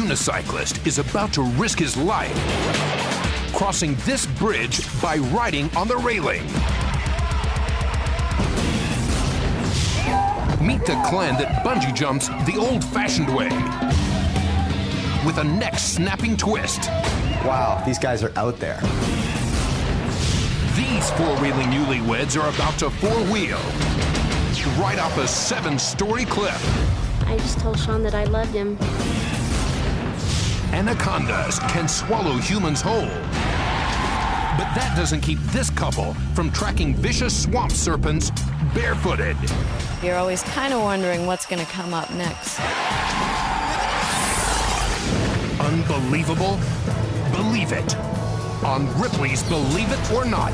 unicyclist is about to risk his life crossing this bridge by riding on the railing. Meet the clan that bungee jumps the old-fashioned way with a neck-snapping twist. Wow, these guys are out there. These four-wheeling newlyweds are about to four-wheel right off a 7-story cliff. I just told Sean that I loved him. Anacondas can swallow humans whole. But that doesn't keep this couple from tracking vicious swamp serpents barefooted. You're always kind of wondering what's going to come up next. Unbelievable? Believe it. On Ripley's Believe It or Not.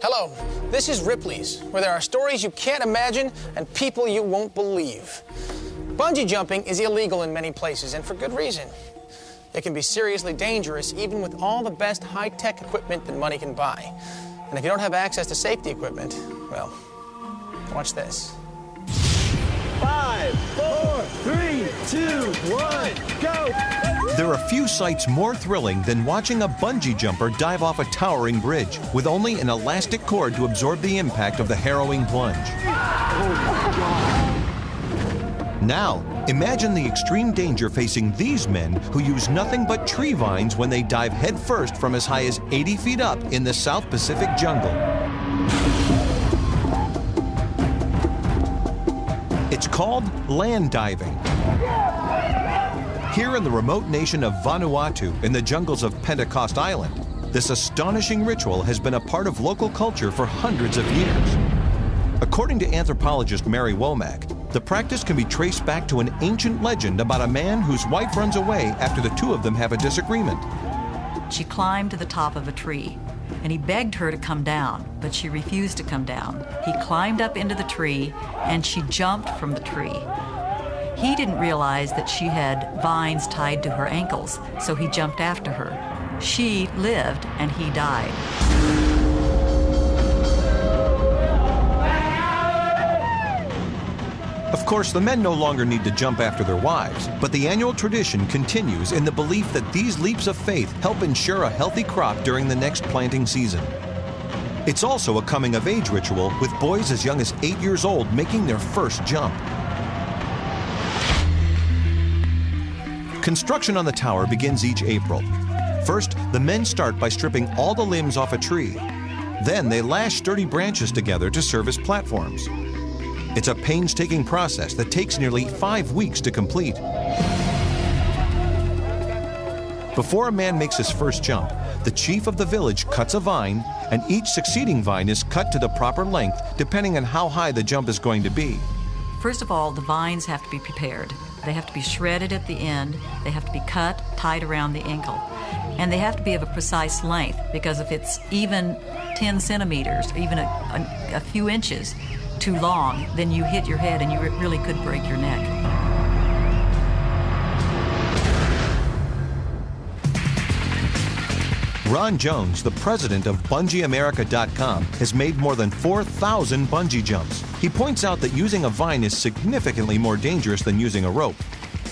Hello, this is Ripley's, where there are stories you can't imagine and people you won't believe. Bungee jumping is illegal in many places, and for good reason. It can be seriously dangerous, even with all the best high-tech equipment that money can buy. And if you don't have access to safety equipment, well, watch this. 5, 4, 3, 2, 1, go! There are few sights more thrilling than watching a bungee jumper dive off a towering bridge with only an elastic cord to absorb the impact of the harrowing plunge. Now, imagine the extreme danger facing these men who use nothing but tree vines when they dive headfirst from as high as 80 feet up in the South Pacific jungle. It's called land diving. Here in the remote nation of Vanuatu, in the jungles of Pentecost Island, this astonishing ritual has been a part of local culture for hundreds of years. According to anthropologist Mary Womack, the practice can be traced back to an ancient legend about a man whose wife runs away after the two of them have a disagreement. She climbed to the top of a tree, and he begged her to come down, but she refused to come down. He climbed up into the tree, and she jumped from the tree. He didn't realize that she had vines tied to her ankles, so he jumped after her. She lived, and he died. Of course, the men no longer need to jump after their wives, but the annual tradition continues in the belief that these leaps of faith help ensure a healthy crop during the next planting season. It's also a coming-of-age ritual, with boys as young as 8 years old making their first jump. Construction on the tower begins each April. First, the men start by stripping all the limbs off a tree. Then they lash sturdy branches together to serve as platforms. It's a painstaking process that takes nearly 5 weeks to complete. Before a man makes his first jump, the chief of the village cuts a vine, and each succeeding vine is cut to the proper length depending on how high the jump is going to be. First of all, the vines have to be prepared. They have to be shredded at the end. They have to be cut, tied around the ankle. And they have to be of a precise length, because if it's even 10 centimeters, even a few inches too long, then you hit your head and you really could break your neck. Ron Jones, the president of BungeeAmerica.com, has made more than 4,000 bungee jumps. He points out that using a vine is significantly more dangerous than using a rope.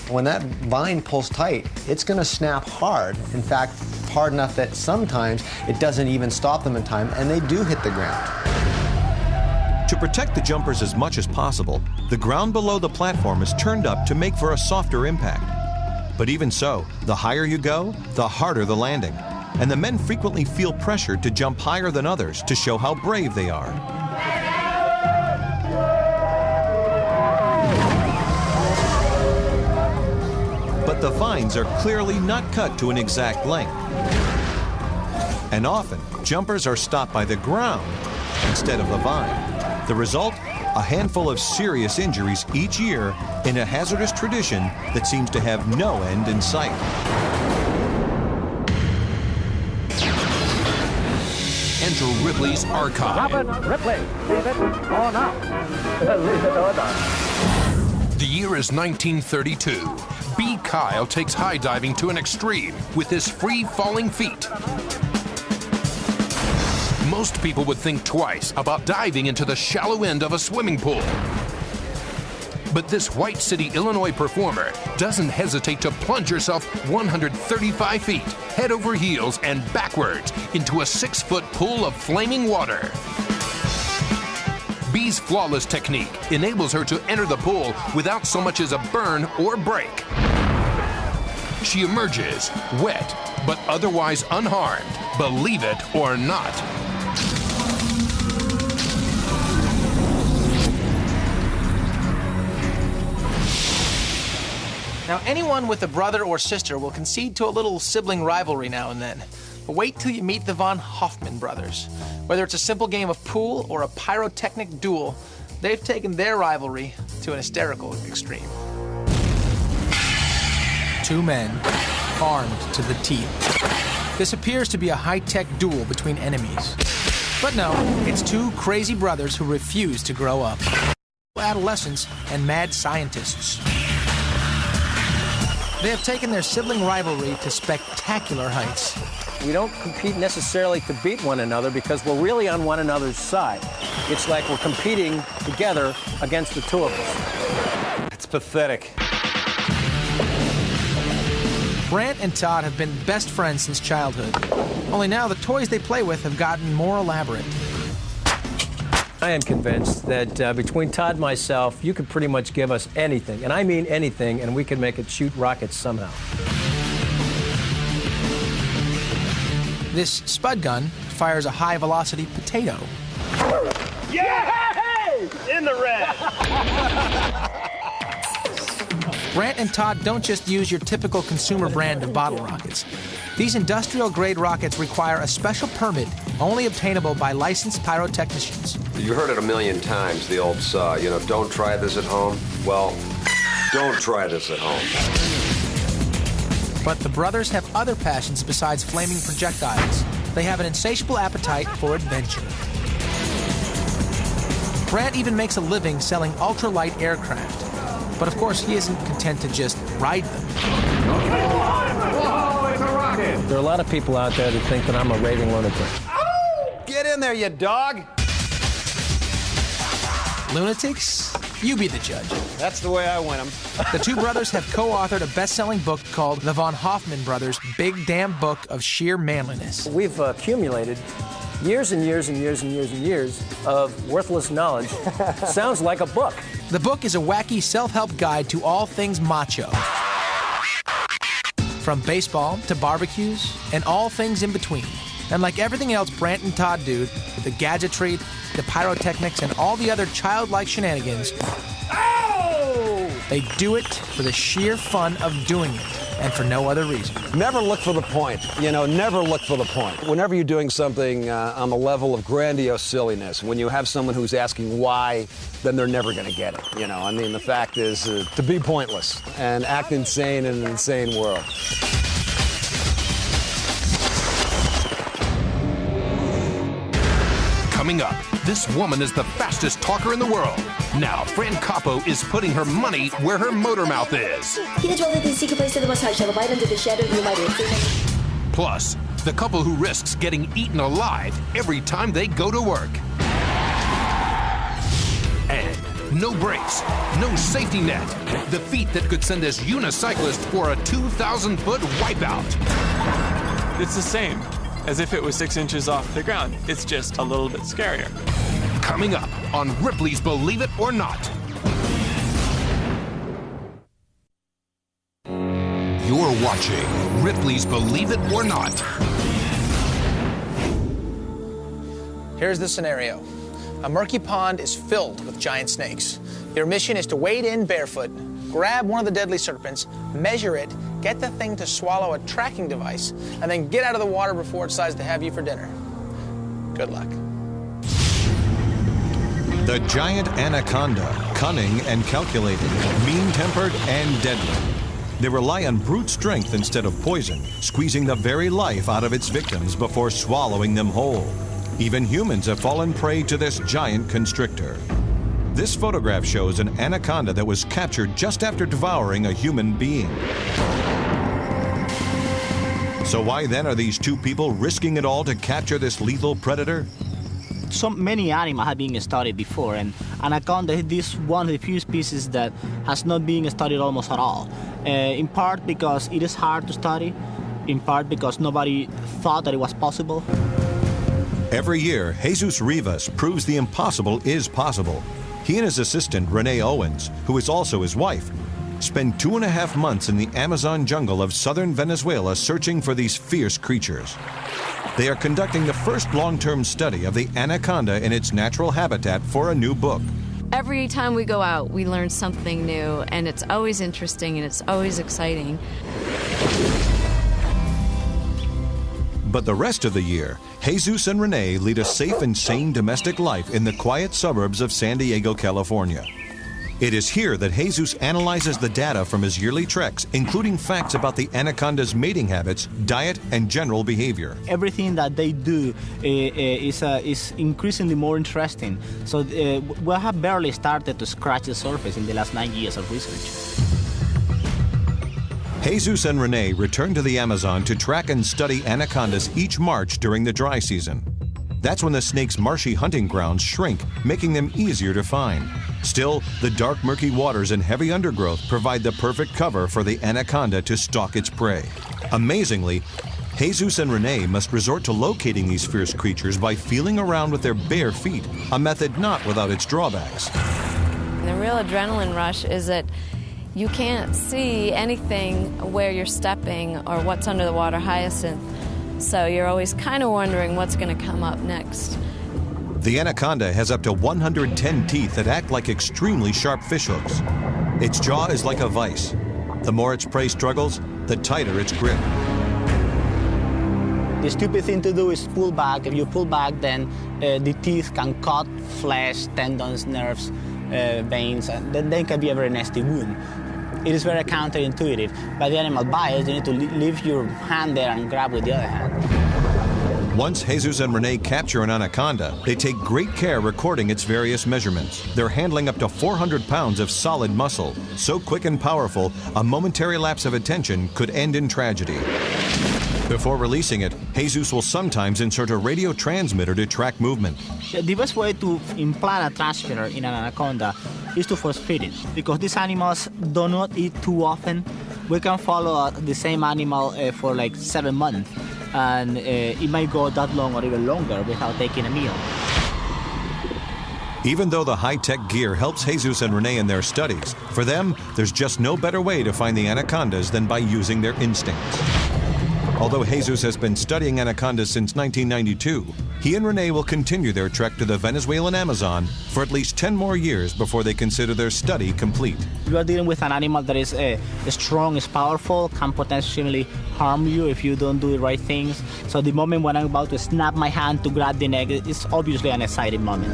When that vine pulls tight, it's going to snap hard. In fact, hard enough that sometimes it doesn't even stop them in time, and they do hit the ground. To protect the jumpers as much as possible, the ground below the platform is turned up to make for a softer impact. But even so, the higher you go, the harder the landing. And the men frequently feel pressured to jump higher than others to show how brave they are. But the vines are clearly not cut to an exact length. And often, jumpers are stopped by the ground instead of the vine. The result? A handful of serious injuries each year in a hazardous tradition that seems to have no end in sight. Enter Ripley's archive. Ripley, leave it or not. Leave it or not. The year is 1932. B. Kyle takes high diving to an extreme with his free-falling feet. Most people would think twice about diving into the shallow end of a swimming pool. But this White City, Illinois performer doesn't hesitate to plunge herself 135 feet, head over heels and backwards into a 6-foot pool of flaming water. B's flawless technique enables her to enter the pool without so much as a burn or break. She emerges wet, but otherwise unharmed, believe it or not. Now, anyone with a brother or sister will concede to a little sibling rivalry now and then. But wait till you meet the Von Hoffman brothers. Whether it's a simple game of pool or a pyrotechnic duel, they've taken their rivalry to an hysterical extreme. Two men, armed to the teeth. This appears to be a high-tech duel between enemies. But no, it's two crazy brothers who refuse to grow up. Adolescents and mad scientists. They have taken their sibling rivalry to spectacular heights. We don't compete necessarily to beat one another because we're really on one another's side. It's like we're competing together against the two of us. It's pathetic. Brant and Todd have been best friends since childhood. Only now the toys they play with have gotten more elaborate. I am convinced that between Todd and myself, you could pretty much give us anything, and I mean anything, and we can make it shoot rockets somehow. This spud gun fires a high-velocity potato. Yeah! In the red! Brant and Todd don't just use your typical consumer brand of bottle rockets. These industrial-grade rockets require a special permit only obtainable by licensed pyrotechnicians. You heard it a million times, the old saw, don't try this at home. Well, don't try this at home. But the brothers have other passions besides flaming projectiles. They have an insatiable appetite for adventure. Brant even makes a living selling ultralight aircraft. But of course, he isn't content to just ride them. Whoa, it's a rocket! There are a lot of people out there that think that I'm a raving lunatic. Get in there, you dog! Lunatics? You be the judge. That's the way I win them. The two brothers have co-authored a best-selling book called The Von Hoffman Brothers' Big Damn Book of Sheer Manliness. We've accumulated years and years and years and years and years of worthless knowledge. Sounds like a book. The book is a wacky self-help guide to all things macho. From baseball to barbecues and all things in between. And like everything else Brant and Todd do, the gadgetry, the pyrotechnics, and all the other childlike shenanigans, they do it for the sheer fun of doing it, and for no other reason. Never look for the point. Never look for the point. Whenever you're doing something on the level of grandiose silliness, when you have someone who's asking why, then they're never going to get it. The fact is to be pointless and act insane in an insane world. Coming up, this woman is the fastest talker in the world. Now, Fran Capo is putting her money where her motor mouth is. Plus, the couple who risks getting eaten alive every time they go to work. And no brakes, no safety net. The feat that could send this unicyclist for a 2,000-foot wipeout. It's the same as if it was 6 inches off the ground. It's just a little bit scarier. Coming up on Ripley's Believe It or Not. You're watching Ripley's Believe It or Not. Here's the scenario. A murky pond is filled with giant snakes. Your mission is to wade in barefoot, grab one of the deadly serpents, measure it, get the thing to swallow a tracking device, and then get out of the water before it decides to have you for dinner. Good luck. The giant anaconda, cunning and calculating, mean-tempered and deadly. They rely on brute strength instead of poison, squeezing the very life out of its victims before swallowing them whole. Even humans have fallen prey to this giant constrictor. This photograph shows an anaconda that was captured just after devouring a human being. So why then are these two people risking it all to capture this lethal predator? So many animals have been studied before, and anaconda is this one of the few species that has not been studied almost at all. In part because it is hard to study, in part because nobody thought that it was possible. Every year, Jesus Rivas proves the impossible is possible. He and his assistant, Renee Owens, who is also his wife, spend 2.5 months in the Amazon jungle of southern Venezuela searching for these fierce creatures. They are conducting the first long-term study of the anaconda in its natural habitat for a new book. Every time we go out, we learn something new, and it's always interesting and it's always exciting. But the rest of the year, Jesus and Renee lead a safe and sane domestic life in the quiet suburbs of San Diego, California. It is here that Jesus analyzes the data from his yearly treks, including facts about the anaconda's mating habits, diet, and general behavior. Everything that they do is increasingly more interesting. So we have barely started to scratch the surface in the last 9 years of research. Jesus and Renee return to the Amazon to track and study anacondas each March during the dry season. That's when the snake's marshy hunting grounds shrink, making them easier to find. Still, the dark, murky waters and heavy undergrowth provide the perfect cover for the anaconda to stalk its prey. Amazingly, Jesus and Renee must resort to locating these fierce creatures by feeling around with their bare feet, a method not without its drawbacks. The real adrenaline rush is that you can't see anything where you're stepping or what's under the water hyacinth. So you're always kind of wondering what's going to come up next. The anaconda has up to 110 teeth that act like extremely sharp fishhooks. Its jaw is like a vice. The more its prey struggles, the tighter its grip. The stupid thing to do is pull back. If you pull back, then the teeth can cut flesh, tendons, nerves, veins, and then they can be a very nasty wound. It is very counterintuitive. But the animal bites, you need to leave your hand there and grab with the other hand. Once Jesus and Renee capture an anaconda, they take great care recording its various measurements. They're handling up to 400 pounds of solid muscle. So quick and powerful, a momentary lapse of attention could end in tragedy. Before releasing it, Jesus will sometimes insert a radio transmitter to track movement. The best way to implant a transmitter in an anaconda is to force feed it, because these animals do not eat too often. We can follow the same animal for like 7 months, and it might go that long or even longer without taking a meal. Even though the high-tech gear helps Jesus and Renee in their studies, for them, there's just no better way to find the anacondas than by using their instincts. Although Jesus has been studying anacondas since 1992, he and Renee will continue their trek to the Venezuelan Amazon for at least 10 more years before they consider their study complete. You are dealing with an animal that is strong, is powerful, can potentially harm you if you don't do the right things. So the moment when I'm about to snap my hand to grab the neck, it's obviously an exciting moment.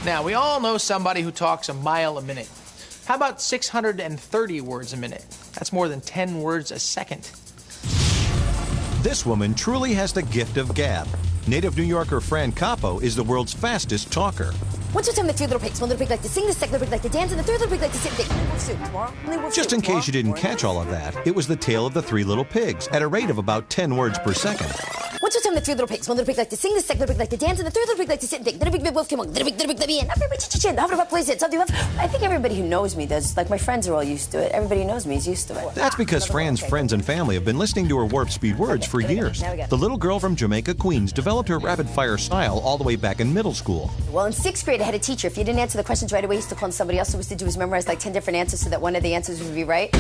Now, we all know somebody who talks a mile a minute. How about 630 words a minute? That's more than 10 words a second. This woman truly has the gift of gab. Native New Yorker Fran Capo is the world's fastest talker. Once upon a time, the two little pigs. One little pig liked to sing, the second little pig liked to dance, and the third little pig liked to sit and dig. Just in case you didn't catch all of that, it was the tale of the three little pigs at a rate of about 10 words per second. Once upon a time, the three little pigs. One little pig liked to sing, the second little pig liked to dance, and the third little pig liked to sit and dig. Then a big wolf came along. Then a big and I think everybody who knows me does. Like, my friends are all used to it. Everybody who knows me is used to it. That's because Fran's friends and family have been listening to her warp speed words for years. The little girl from Jamaica, Queens, developed her rapid-fire style all the way back in middle school. Well, in 6th grade, I had a teacher. If you didn't answer the questions right away, he used to call on somebody else. So what he used to do was memorize like 10 different answers so that one of the answers would be right.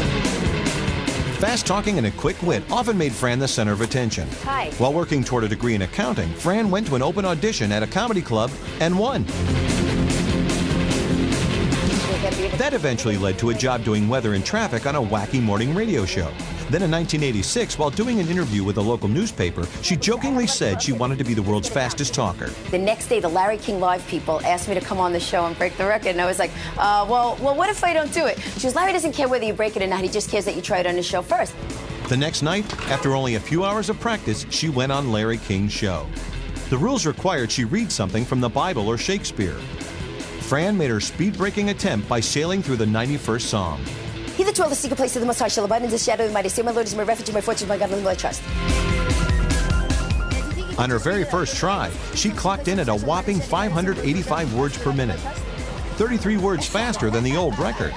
Fast talking and a quick wit often made Fran the center of attention. Hi. While working toward a degree in accounting, Fran went to an open audition at a comedy club and won. That eventually led to a job doing weather and traffic on a wacky morning radio show. Then in 1986, while doing an interview with a local newspaper, she jokingly said she wanted to be the world's fastest talker. The next day, the Larry King Live people asked me to come on the show and break the record, and I was like, well, what if I don't do it? She goes, Larry doesn't care whether you break it or not, he just cares that you try it on his show first. The next night, after only a few hours of practice, she went on Larry King's show. The rules required she read something from the Bible or Shakespeare. Fran made her speed-breaking attempt by sailing through the 91st Psalm. He that dwelleth in the secret place of the Most High shall abide in the shadow of the Almighty. Say, my Lord is my refuge, my fortress, my God, in whom I trust. On her very first try, she clocked in at a whopping 585 words per minute, 33 words faster than the old record.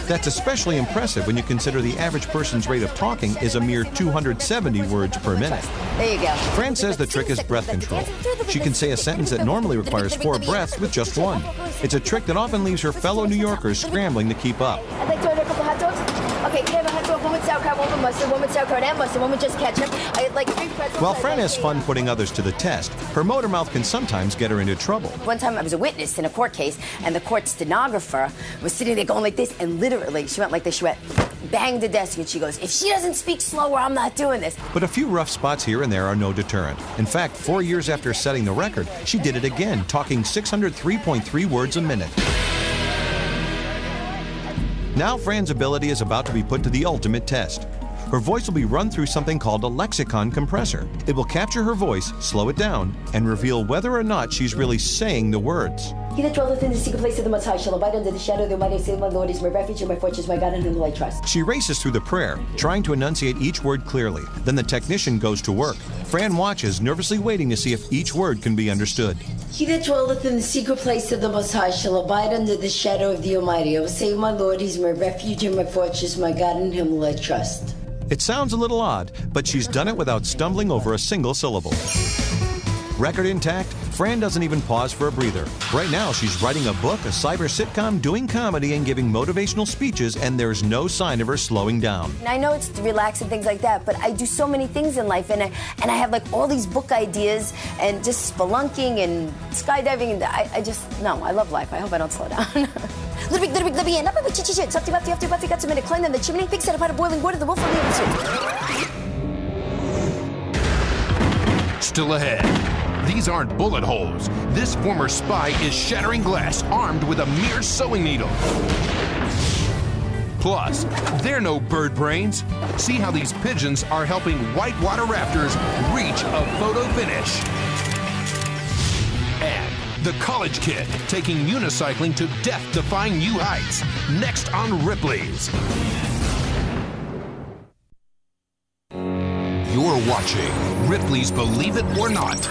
That's especially impressive when you consider the average person's rate of talking is a mere 270 words per minute. There you go. Fran says the trick is breath control. She can say a sentence that normally requires 4 breaths with just 1. It's a trick that often leaves her fellow New Yorkers scrambling to keep up. I'd like to order a couple hot dogs. Okay, can I have a hot dog, one with sauerkraut, one with mustard, one with sauerkraut and mustard, one with just ketchup. I'd like 3 pretzels. While Fran has fun putting others to the test, her motor mouth can sometimes get her into trouble. One time I was a witness in a court case, and the court stenographer was sitting there going like this, and literally, she went like this, she went, bang the desk, and she goes, if she doesn't speak slower, I'm not doing this. But a few rough spots here and there are no deterrent. In fact, 4 years after setting the record, she did it again, talking 603.3 words a minute. Now Fran's ability is about to be put to the ultimate test. Her voice will be run through something called a lexicon compressor. It will capture her voice, slow it down, and reveal whether or not she's really saying the words. He that dwelleth in the secret place of the Most High shall abide under the shadow of the Almighty. Say, my Lord is my refuge and my fortress, my God, in whom will I trust. She races through the prayer, trying to enunciate each word clearly. Then the technician goes to work. Fran watches, nervously waiting to see if each word can be understood. He that dwelleth in the secret place of the Most High shall abide under the shadow of the Almighty. I will say, my Lord, he's my refuge and my fortress, my God, in him will I trust. It sounds a little odd, but she's done it without stumbling over a single syllable. Record intact, Fran doesn't even pause for a breather. Right now, she's writing a book, a cyber sitcom, doing comedy, and giving motivational speeches, and there's no sign of her slowing down. And I know it's to relax and things like that, but I do so many things in life, and I have like all these book ideas, and just spelunking and skydiving, and I love life. I hope I don't slow down. Little big, got some in a climb down the chimney, pig set a pot of boiling water, the wolf on the other. Still ahead. These aren't bullet holes. This former spy is shattering glass armed with a mere sewing needle. Plus, they're no bird brains. See how these pigeons are helping whitewater raptors reach a photo finish. And the college kid taking unicycling to death-defying new heights. Next on Ripley's. You're watching Ripley's Believe It or Not.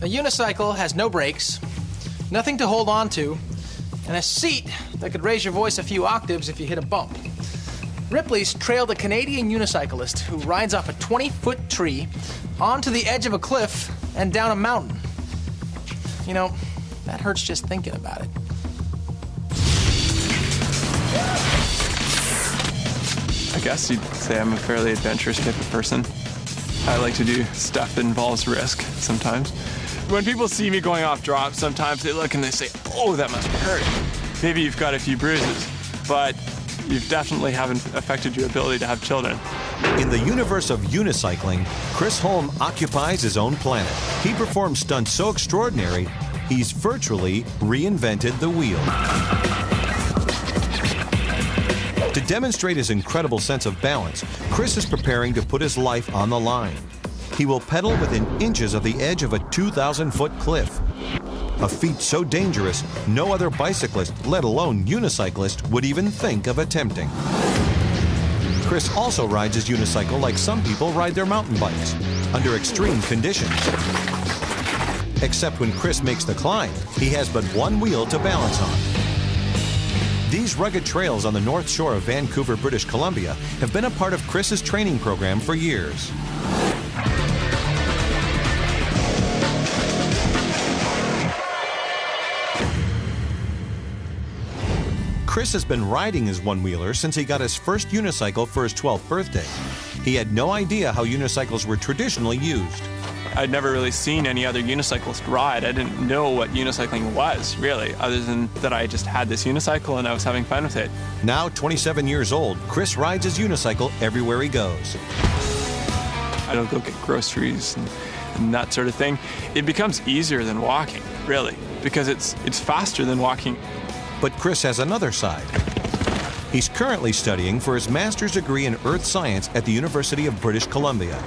A unicycle has no brakes, nothing to hold on to, and a seat that could raise your voice a few octaves if you hit a bump. Ripley's trailed a Canadian unicyclist who rides off a 20-foot tree onto the edge of a cliff and down a mountain. You know, that hurts just thinking about it. I guess you'd say I'm a fairly adventurous type of person. I like to do stuff that involves risk sometimes. When people see me going off drop, sometimes they look and they say, oh, that must hurt. Maybe you've got a few bruises, but you definitely haven't affected your ability to have children. In the universe of unicycling, Chris Holm occupies his own planet. He performs stunts so extraordinary, he's virtually reinvented the wheel. To demonstrate his incredible sense of balance, Chris is preparing to put his life on the line. He will pedal within inches of the edge of a 2,000-foot cliff. A feat so dangerous, no other bicyclist, let alone unicyclist, would even think of attempting. Chris also rides his unicycle like some people ride their mountain bikes, under extreme conditions. Except when Chris makes the climb, he has but one wheel to balance on. These rugged trails on the north shore of Vancouver, British Columbia have been a part of Chris's training program for years. Chris has been riding his one-wheeler since he got his first unicycle for his 12th birthday. He had no idea how unicycles were traditionally used. I'd never really seen any other unicyclist ride. I didn't know what unicycling was, really, other than that I just had this unicycle and I was having fun with it. Now 27 years old, Chris rides his unicycle everywhere he goes. I don't go get groceries and that sort of thing. It becomes easier than walking, really, because it's faster than walking. But Chris has another side. He's currently studying for his master's degree in earth science at the University of British Columbia.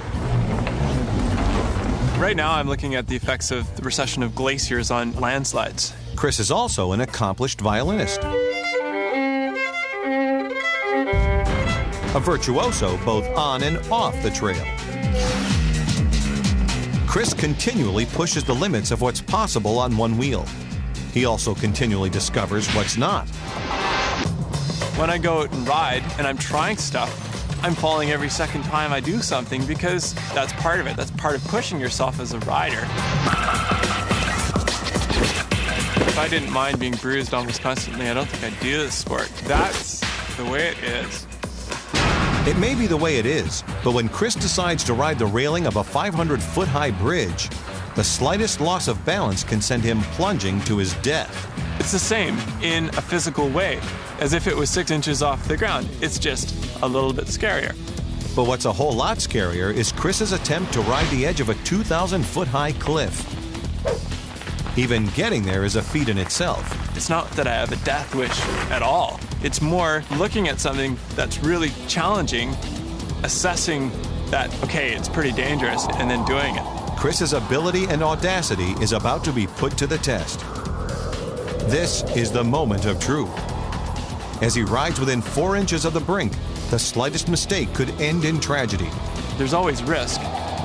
Right now, I'm looking at the effects of the recession of glaciers on landslides. Chris is also an accomplished violinist. A virtuoso both on and off the trail. Chris continually pushes the limits of what's possible on one wheel. He also continually discovers what's not. When I go out and ride and I'm trying stuff, I'm falling every second time I do something because that's part of it. That's part of pushing yourself as a rider. If I didn't mind being bruised almost constantly, I don't think I'd do this sport. That's the way it is. It may be the way it is, but when Chris decides to ride the railing of a 500-foot-high bridge, the slightest loss of balance can send him plunging to his death. It's the same in a physical way, as if it was 6 inches off the ground. It's just a little bit scarier. But what's a whole lot scarier is Chris's attempt to ride the edge of a 2,000-foot-high cliff. Even getting there is a feat in itself. It's not that I have a death wish at all. It's more looking at something that's really challenging, assessing that, okay, it's pretty dangerous, and then doing it. Chris's ability and audacity is about to be put to the test. This is the moment of truth. As he rides within 4 inches of the brink, the slightest mistake could end in tragedy. There's always risk,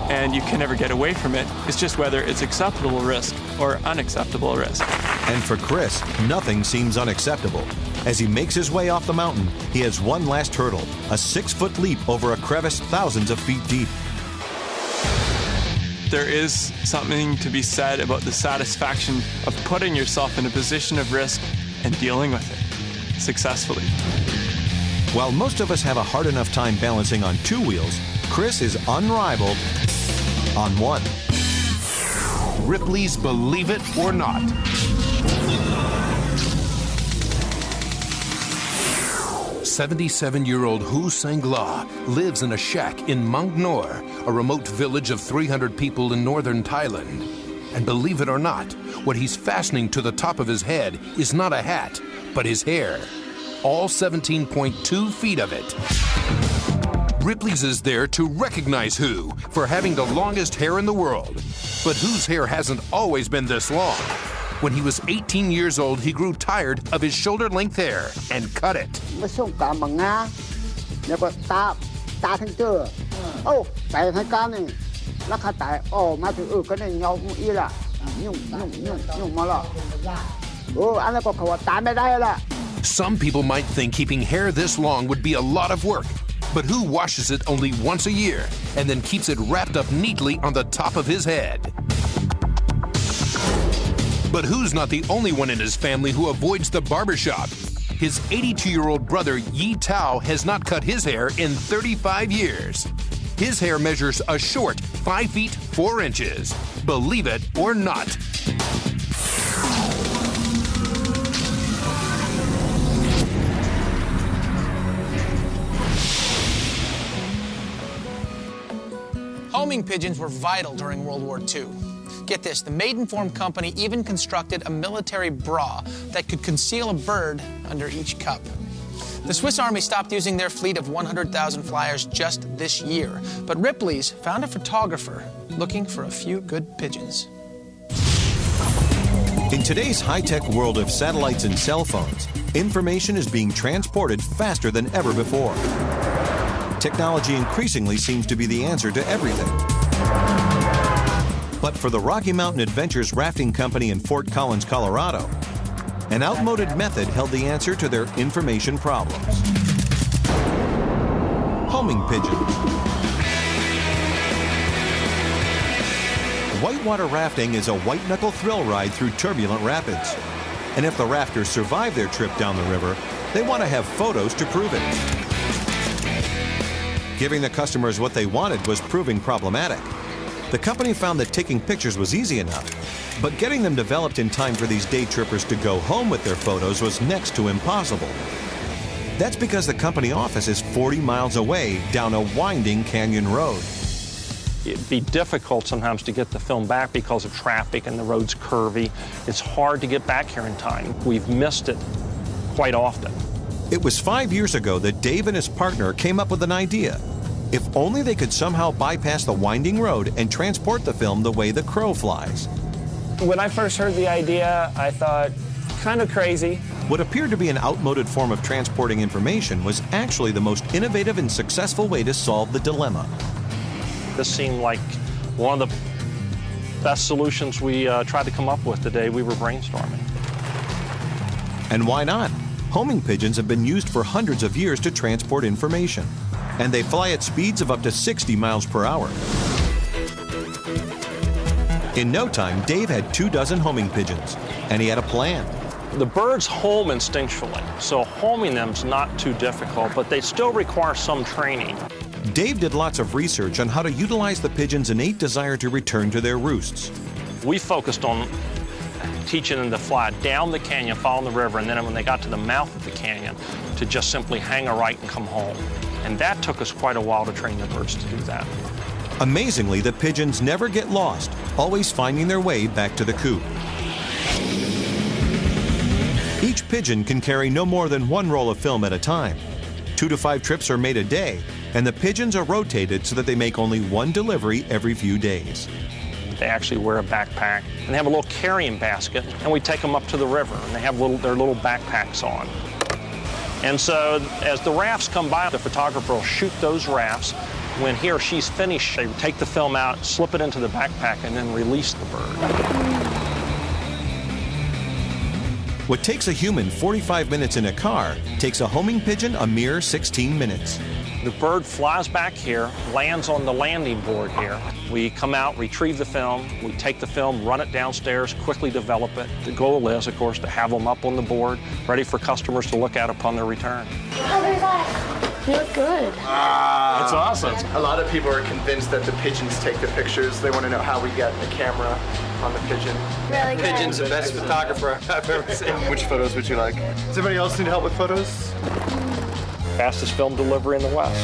and you can never get away from it. It's just whether it's acceptable risk or unacceptable risk. And for Chris, nothing seems unacceptable. As he makes his way off the mountain, he has one last hurdle, a 6-foot leap over a crevice thousands of feet deep. There is something to be said about the satisfaction of putting yourself in a position of risk and dealing with it successfully. While most of us have a hard enough time balancing on 2 wheels, Chris is unrivaled on 1. Ripley's Believe It or Not. "77-year-old Hu Sangla lives in a shack in Mang Nor, a remote village of 300 people in northern Thailand. And believe it or not, what he's fastening to the top of his head is not a hat, but his hair. All 17.2 feet of it. Ripley's is there to recognize Hu for having the longest hair in the world. But Hu's hair hasn't always been this long. When he was 18 years old, he grew tired of his shoulder-length hair and cut it. Some people might think keeping hair this long would be a lot of work, but Hu washes it only once a year and then keeps it wrapped up neatly on the top of his head. But Hu's not the only one in his family who avoids the barbershop. His 82-year-old brother, Yi Tao, has not cut his hair in 35 years. His hair measures a short 5 feet 4 inches. Believe it or not. Homing pigeons were vital during World War II. Get this, the Maidenform company even constructed a military bra that could conceal a bird under each cup. The Swiss Army stopped using their fleet of 100,000 flyers just this year, but Ripley's found a photographer looking for a few good pigeons. In today's high-tech world of satellites and cell phones, information is being transported faster than ever before. Technology increasingly seems to be the answer to everything. But for the Rocky Mountain Adventures Rafting Company in Fort Collins, Colorado, an outmoded method held the answer to their information problems. Homing pigeons. Whitewater rafting is a white-knuckle thrill ride through turbulent rapids. And if the rafters survive their trip down the river, they want to have photos to prove it. giving the customers what they wanted was proving problematic. The company found that taking pictures was easy enough, but getting them developed in time for these day trippers to go home with their photos was next to impossible. That's because the company office is 40 miles away down a winding canyon road. It'd be difficult sometimes to get the film back because of traffic and the road's curvy. It's hard to get back here in time. We've missed it quite often. It was 5 years ago that Dave and his partner came up with an idea. If only they could somehow bypass the winding road and transport the film the way the crow flies. When I first heard the idea, I thought, kind of crazy. What appeared to be an outmoded form of transporting information was actually the most innovative and successful way to solve the dilemma. This seemed like one of the best solutions we tried to come up with the day we were brainstorming. And why not? Homing pigeons have been used for hundreds of years to transport information, and they fly at speeds of up to 60 miles per hour. In no time, Dave had 24 homing pigeons, and he had a plan. The birds home instinctually, so homing them's not too difficult, but they still require some training. Dave did lots of research on how to utilize the pigeons' innate desire to return to their roosts. We focused on teaching them to fly down the canyon, follow the river, and then when they got to the mouth of the canyon, to just simply hang a right and come home. And that took us quite a while to train the birds to do that. Amazingly, the pigeons never get lost, always finding their way back to the coop. Each pigeon can carry no more than one roll of film at a time. 2 to 5 trips are made a day, and the pigeons are rotated so that they make only one delivery every few days. They actually wear a backpack, and they have a little carrying basket, and we take them up to the river, and they have their little backpacks on. And so as the rafts come by, the photographer will shoot those rafts. When he or she's finished, they take the film out, slip it into the backpack, and then release the bird. What takes a human 45 minutes in a car takes a homing pigeon a mere 16 minutes. The bird flies back here, lands on the landing board here. We come out, retrieve the film, we take the film, run it downstairs, quickly develop it. The goal is, of course, to have them up on the board, ready for customers to look at upon their return. Oh, there's that. You look good. That's awesome. A lot of people are convinced that the pigeons take the pictures. They want to know how we get the camera on the pigeon. Really good. Pigeon's the best photographer I've ever seen. Which photos would you like? Does anybody else need help with photos? Fastest film delivery in the West.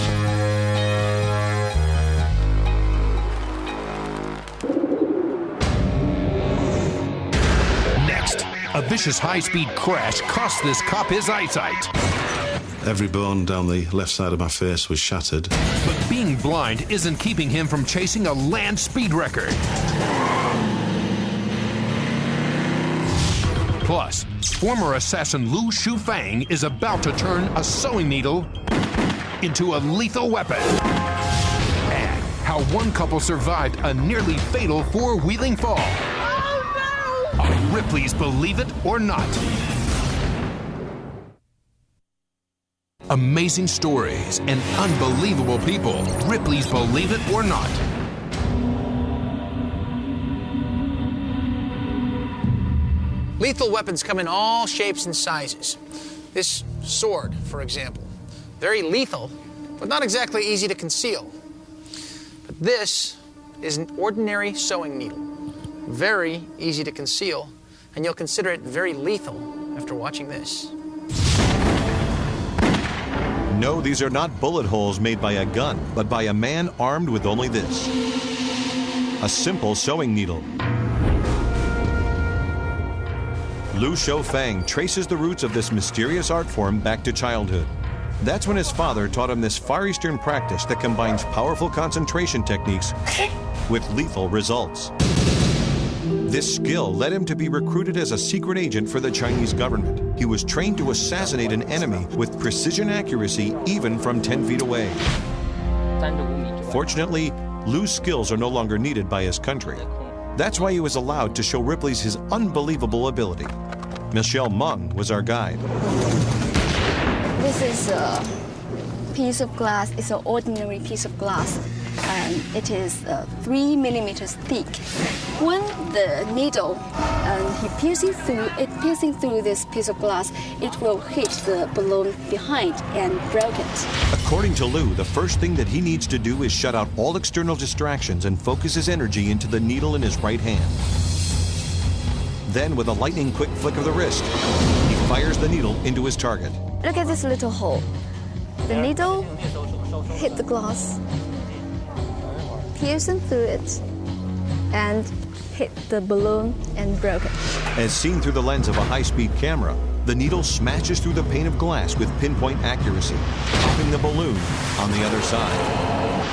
Next, a vicious high-speed crash cost this cop his eyesight. Every bone down the left side of my face was shattered. But being blind isn't keeping him from chasing a land speed record. Plus, former assassin Lu Shufang is about to turn a sewing needle into a lethal weapon. And how one couple survived a nearly fatal four-wheeling fall. Oh, no! On Ripley's Believe It or Not. Amazing stories and unbelievable people. Ripley's Believe It or Not. Lethal weapons come in all shapes and sizes. This sword, for example, very lethal, but not exactly easy to conceal. But this is an ordinary sewing needle, very easy to conceal, and you'll consider it very lethal after watching this. No, these are not bullet holes made by a gun, but by a man armed with only this: a simple sewing needle. Lu Shufang traces the roots of this mysterious art form back to childhood. That's when his father taught him this Far Eastern practice that combines powerful concentration techniques with lethal results. This skill led him to be recruited as a secret agent for the Chinese government. He was trained to assassinate an enemy with precision accuracy even from 10 feet away. Fortunately, Lu's skills are no longer needed by his country. That's why he was allowed to show Ripley's his unbelievable ability. Michelle Meng was our guide. This is a piece of glass. It's an ordinary piece of glass, and it is 3 millimeters thick. When the needle piercing through this piece of glass, it will hit the balloon behind and break it. According to Lou, the first thing that he needs to do is shut out all external distractions and focus his energy into the needle in his right hand. Then, with a lightning-quick flick of the wrist, he fires the needle into his target. Look at this little hole. The needle hit the glass, piercing through it, and hit the balloon and broke it. As seen through the lens of a high-speed camera, the needle smashes through the pane of glass with pinpoint accuracy, popping the balloon on the other side.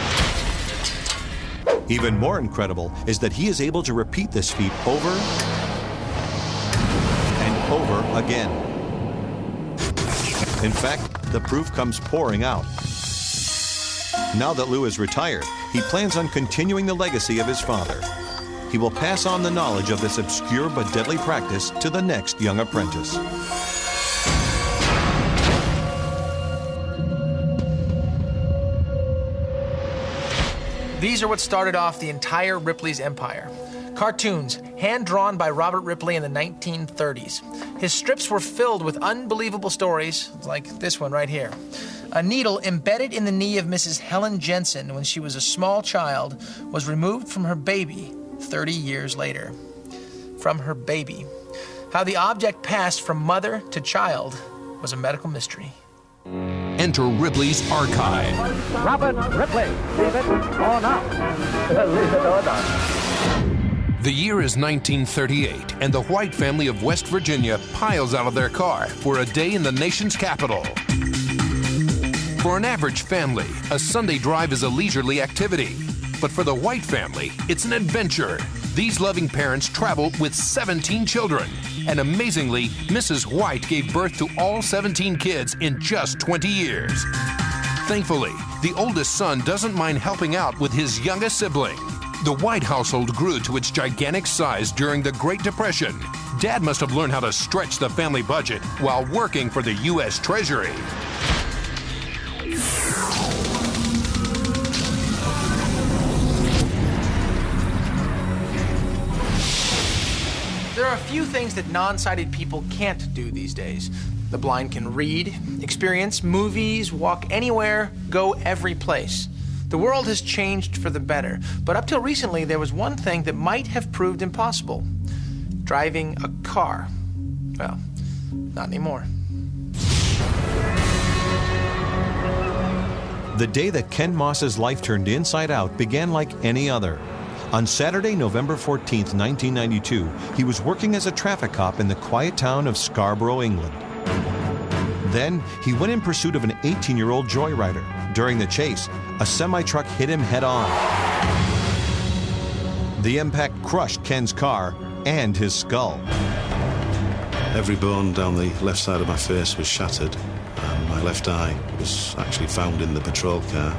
Even more incredible is that he is able to repeat this feat over and over again. In fact, the proof comes pouring out. Now that Lou is retired, he plans on continuing the legacy of his father. He will pass on the knowledge of this obscure but deadly practice to the next young apprentice. These are what started off the entire Ripley's empire. Cartoons, hand-drawn by Robert Ripley in the 1930s. His strips were filled with unbelievable stories, like this one right here. A needle embedded in the knee of Mrs. Helen Jensen when she was a small child was removed from her baby 30 years later. From her baby. How the object passed from mother to child was a medical mystery. Enter Ripley's archive. Robert Ripley, leave it or not? Leave it or not. The year is 1938, and the White family of West Virginia piles out of their car for a day in the nation's capital. For an average family, a Sunday drive is a leisurely activity. But for the White family, it's an adventure. These loving parents travel with 17 children. And amazingly, Mrs. White gave birth to all 17 kids in just 20 years. Thankfully, the oldest son doesn't mind helping out with his youngest sibling. The White household grew to its gigantic size during the Great Depression. Dad must have learned how to stretch the family budget while working for the U.S. Treasury. There are a few things that non-sighted people can't do these days. The blind can read, experience movies, walk anywhere, go every place. The world has changed for the better, but up till recently there was one thing that might have proved impossible. Driving a car. Well, not anymore. The day that Ken Moss's life turned inside out began like any other. On Saturday, November 14th, 1992, he was working as a traffic cop in the quiet town of Scarborough, England. Then, he went in pursuit of an 18-year-old joyrider. During the chase, a semi-truck hit him head-on. The impact crushed Ken's car and his skull. Every bone down the left side of my face was shattered, and my left eye was actually found in the patrol car.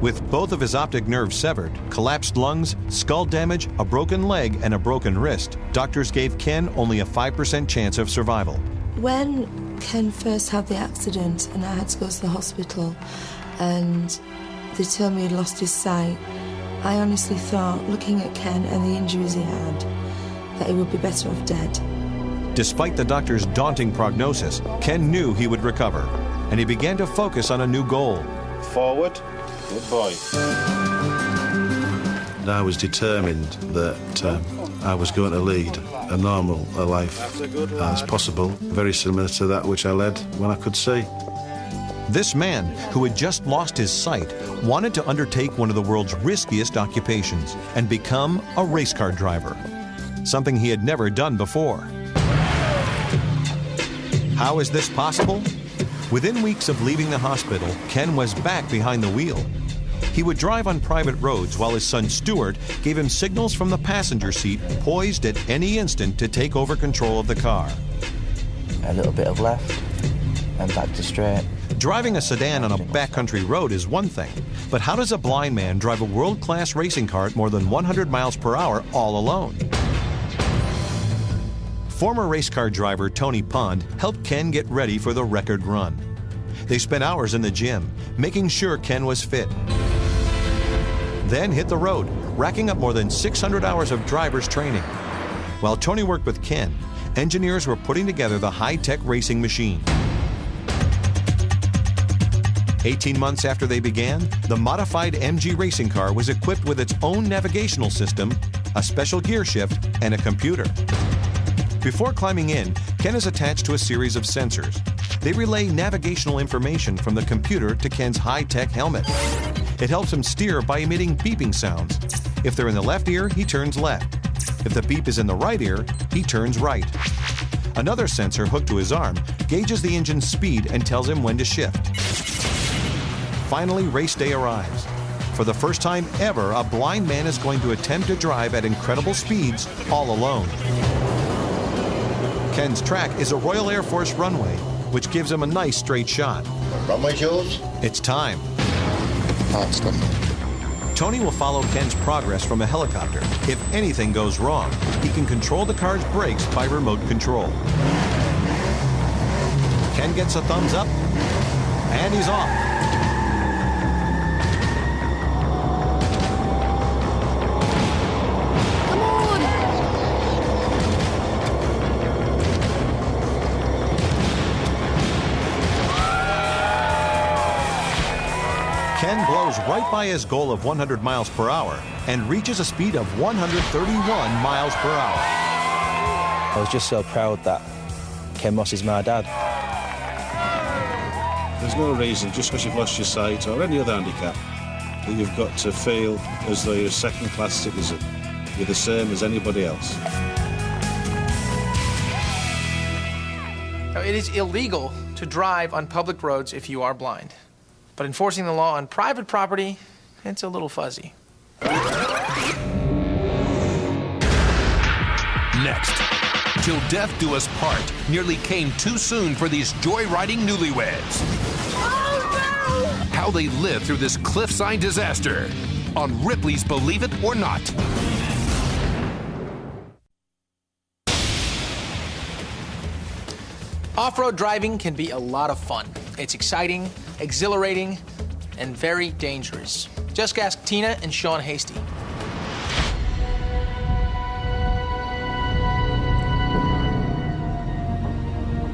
With both of his optic nerves severed, collapsed lungs, skull damage, a broken leg, and a broken wrist, doctors gave Ken only a 5% chance of survival. When Ken first had the accident and I had to go to the hospital and they told me he'd lost his sight, I honestly thought, looking at Ken and the injuries he had, that he would be better off dead. Despite the doctor's daunting prognosis, Ken knew he would recover, and he began to focus on a new goal. Forward. Good boy. And I was determined that I was going to lead a normal life as possible, very similar to that which I led when I could see. This man, who had just lost his sight, wanted to undertake one of the world's riskiest occupations and become a race car driver, something he had never done before. How is this possible? Within weeks of leaving the hospital, Ken was back behind the wheel. He would drive on private roads while his son Stuart gave him signals from the passenger seat, poised at any instant to take over control of the car. A little bit of left and back to straight. Driving a sedan on a backcountry road is one thing, but how does a blind man drive a world-class racing car at more than 100 miles per hour all alone? Former race car driver Tony Pond helped Ken get ready for the record run. They spent hours in the gym, making sure Ken was fit. Then hit the road, racking up more than 600 hours of driver's training. While Tony worked with Ken, engineers were putting together the high-tech racing machine. 18 months after they began, the modified MG racing car was equipped with its own navigational system, a special gear shift, and a computer. Before climbing in, Ken is attached to a series of sensors. They relay navigational information from the computer to Ken's high-tech helmet. It helps him steer by emitting beeping sounds. If they're in the left ear, he turns left. If the beep is in the right ear, he turns right. Another sensor hooked to his arm gauges the engine's speed and tells him when to shift. Finally, race day arrives. For the first time ever, a blind man is going to attempt to drive at incredible speeds all alone. Ken's track is a Royal Air Force runway, which gives him a nice straight shot. Runway's yours? It's time. Hard stuff. Tony will follow Ken's progress from a helicopter. If anything goes wrong, he can control the car's brakes by remote control. Ken gets a thumbs up, and he's off. Ken blows right by his goal of 100 miles per hour and reaches a speed of 131 miles per hour. I was just so proud that Ken Moss is my dad. There's no reason, just because you've lost your sight or any other handicap, that you've got to feel as though you're a second-class citizen. You're the same as anybody else. Now, it is illegal to drive on public roads if you are blind. But enforcing the law on private property, it's a little fuzzy. Next, Till Death Do Us Part nearly came too soon for these joyriding newlyweds. Oh, no! How they lived through this cliffside disaster on Ripley's Believe It or Not. Off-road driving can be a lot of fun. It's exciting, exhilarating, and very dangerous. Just ask Tina and Sean Hasty.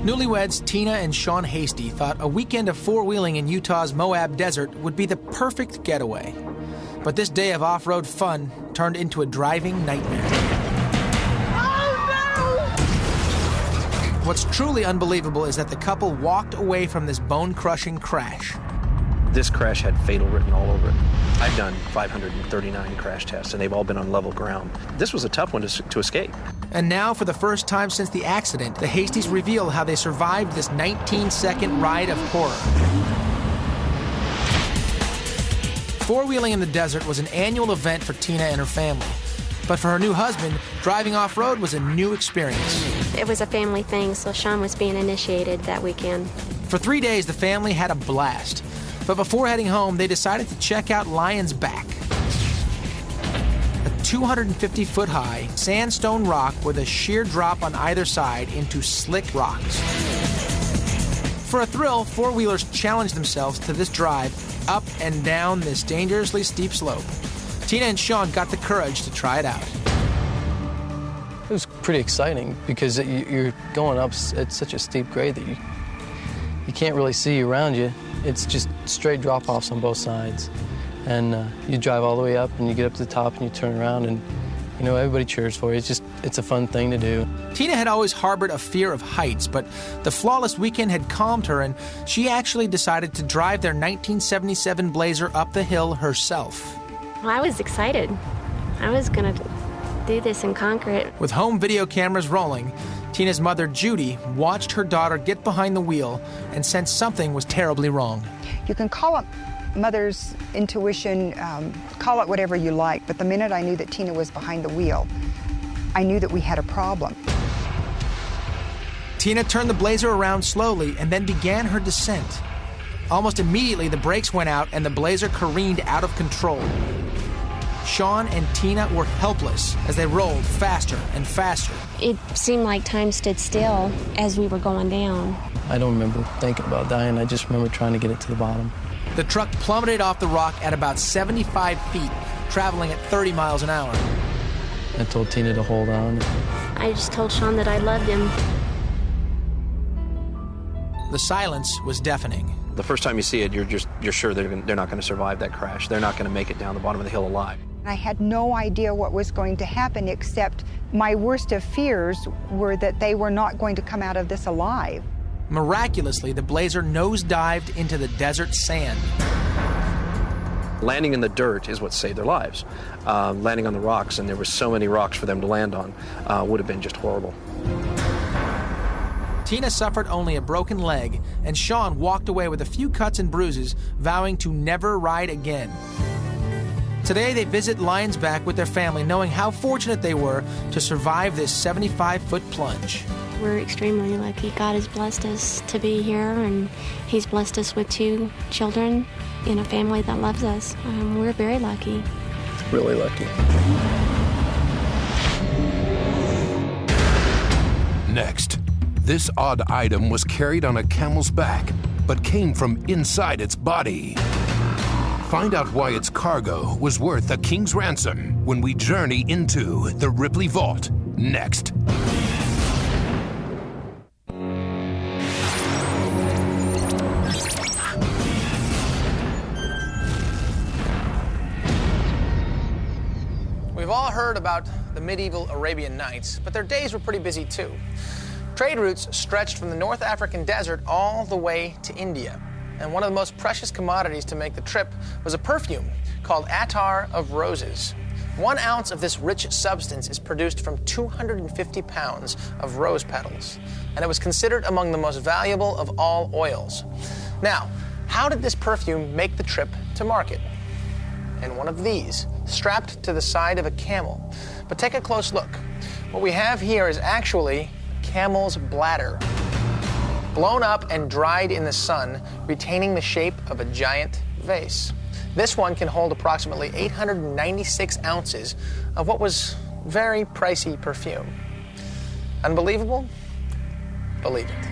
Newlyweds Tina and Sean Hasty thought a weekend of four-wheeling in Utah's Moab Desert would be the perfect getaway. But this day of off-road fun turned into a driving nightmare. What's truly unbelievable is that the couple walked away from this bone-crushing crash. This crash had fatal written all over it. I've done 539 crash tests, and they've all been on level ground. This was a tough one to escape. And now, for the first time since the accident, the Hasties reveal how they survived this 19-second ride of horror. Four-wheeling in the desert was an annual event for Tina and her family. But for her new husband, driving off-road was a new experience. It was a family thing, so Sean was being initiated that weekend. For 3 days, the family had a blast. But before heading home, they decided to check out Lion's Back, a 250-foot-high sandstone rock with a sheer drop on either side into slick rocks. For a thrill, four-wheelers challenged themselves to this drive up and down this dangerously steep slope. Tina and Sean got the courage to try it out. It was pretty exciting because you're going up at such a steep grade that you can't really see around you. It's just straight drop-offs on both sides. And you drive all the way up and you get up to the top and you turn around and, you know, everybody cheers for you. It's a fun thing to do. Tina had always harbored a fear of heights, but the flawless weekend had calmed her and she actually decided to drive their 1977 Blazer up the hill herself. Well, I was excited. I was going to do this and conquer it. With home video cameras rolling, Tina's mother, Judy, watched her daughter get behind the wheel and sensed something was terribly wrong. You can call it mother's intuition, call it whatever you like, but the minute I knew that Tina was behind the wheel, I knew that we had a problem. Tina turned the Blazer around slowly and then began her descent. Almost immediately, the brakes went out and the Blazer careened out of control. Sean and Tina were helpless as they rolled faster and faster. It seemed like time stood still as we were going down. I don't remember thinking about dying. I just remember trying to get it to the bottom. The truck plummeted off the rock at about 75 feet, traveling at 30 miles an hour. I told Tina to hold on. I just told Sean that I loved him. The silence was deafening. The first time you see it, you're sure they're not going to survive that crash. They're not going to make it down the bottom of the hill alive. I had no idea what was going to happen, except my worst of fears were that they were not going to come out of this alive. Miraculously, the Blazer nosedived into the desert sand. Landing in the dirt is what saved their lives. Landing on the rocks, and there were so many rocks for them to land on, would have been just horrible. Tina suffered only a broken leg, and Sean walked away with a few cuts and bruises, vowing to never ride again. Today, they visit Lionsback with their family, knowing how fortunate they were to survive this 75-foot plunge. We're extremely lucky. God has blessed us to be here, and He's blessed us with 2 children in a family that loves us. We're very lucky. Really lucky. Next, this odd item was carried on a camel's back, but came from inside its body. Find out why its cargo was worth a king's ransom when we journey into the Ripley Vault next. We've all heard about the medieval Arabian Nights, but their days were pretty busy too. Trade routes stretched from the North African desert all the way to India. And one of the most precious commodities to make the trip was a perfume called attar of roses. 1 ounce of this rich substance is produced from 250 pounds of rose petals, and it was considered among the most valuable of all oils. Now, how did this perfume make the trip to market? In one of these, strapped to the side of a camel. But take a close look. What we have here is actually camel's bladder, blown up and dried in the sun, retaining the shape of a giant vase. This one can hold approximately 896 ounces of what was very pricey perfume. Unbelievable? Believe it.